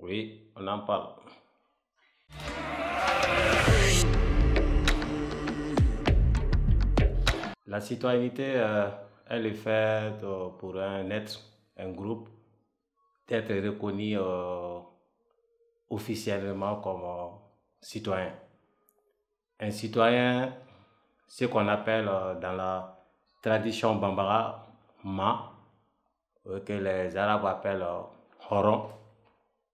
Oui, on en parle. La citoyenneté, elle est faite pour un être, un groupe, d'être reconnu officiellement comme citoyen. Un citoyen, ce qu'on appelle dans la tradition bambara, Ma, que les Arabes appellent Horon,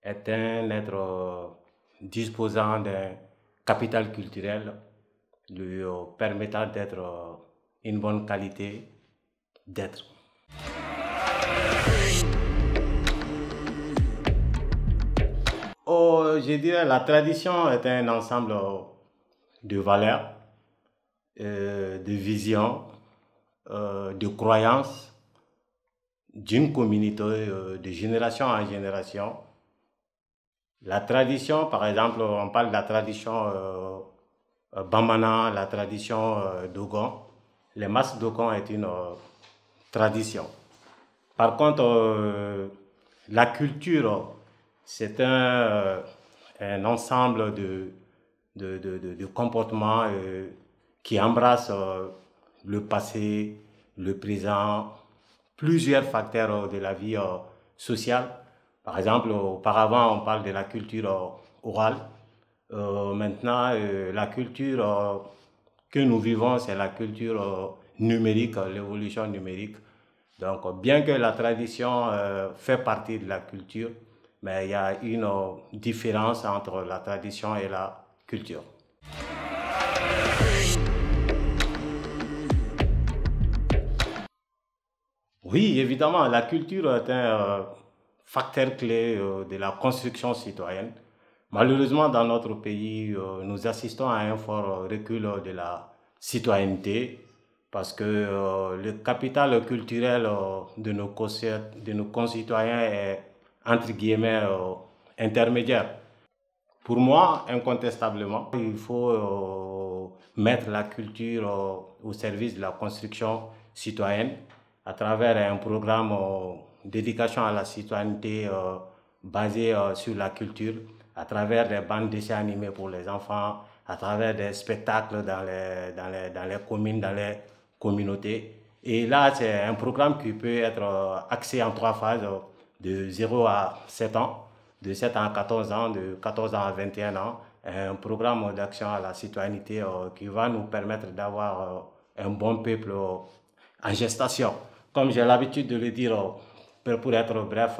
est un être disposant d'un capital culturel lui permettant d'être une bonne qualité d'être. Oh, je dirais la tradition est un ensemble de valeurs, de visions, de croyances d'une communauté de génération en génération. La tradition, par exemple, on parle de la tradition Bamana, la tradition Dogon. Les masques Dogon est une tradition. Par contre, la culture, c'est un ensemble de comportements qui embrassent le passé, le présent, plusieurs facteurs de la vie sociale. Par exemple, auparavant, on parle de la culture orale. Maintenant, la culture que nous vivons, c'est la culture numérique, l'évolution numérique. Donc, bien que la tradition fait partie de la culture, mais il y a une différence entre la tradition et la culture. Oui, évidemment, la culture est un facteur clé de la construction citoyenne. Malheureusement, dans notre pays, nous assistons à un fort recul de la citoyenneté parce que le capital culturel de nos concitoyens est, entre guillemets, intermédiaire. Pour moi, incontestablement, il faut mettre la culture au service de la construction citoyenne à travers un programme d'éducation à la citoyenneté basé sur la culture, à travers des bandes dessinées animées pour les enfants, à travers des spectacles dans les communes, dans les communautés. Et là, c'est un programme qui peut être axé en 3 phases, de 0 à 7 ans, de 7 à 14 ans, de 14 ans à 21 ans. Un programme d'action à la citoyenneté qui va nous permettre d'avoir un bon peuple en gestation. Comme j'ai l'habitude de le dire, pour être bref,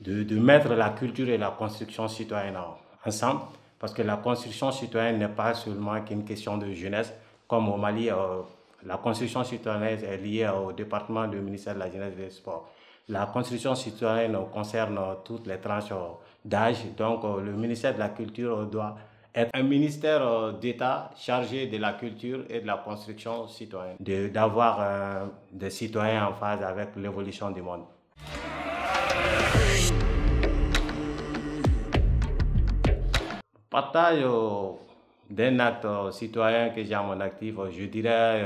de mettre la culture et la construction citoyenne ensemble, parce que la construction citoyenne n'est pas seulement qu'une question de jeunesse. Comme au Mali, la construction citoyenne est liée au département du ministère de la Jeunesse et des Sports. La construction citoyenne concerne toutes les tranches d'âge, donc le ministère de la Culture doit être un ministère d'État chargé de la culture et de la construction citoyenne, d'avoir des citoyens en phase avec l'évolution du monde. Partage d'un acte citoyen que j'ai à mon actif, je dirais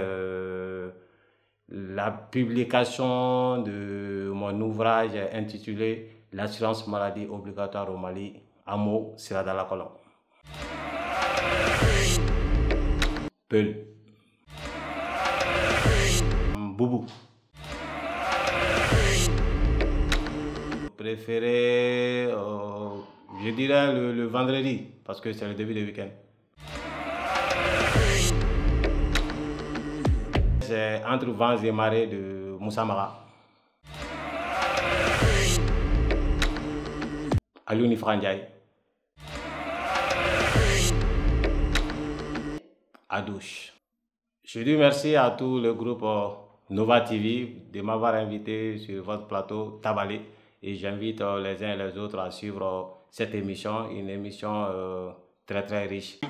la publication de mon ouvrage intitulé L'assurance maladie obligatoire au Mali, Amo Siradala Kolon. Peul. Boubou. Préféré, je dirais le vendredi, parce que c'est le début du week-end. C'est Entre vents et marées de Moussa Mara. Aliouni Frandiaï. Adouche. Je dis merci à tout le groupe Nova TV de m'avoir invité sur votre plateau Tabalé. Et j'invite les uns et les autres à suivre cette émission, une émission très très riche.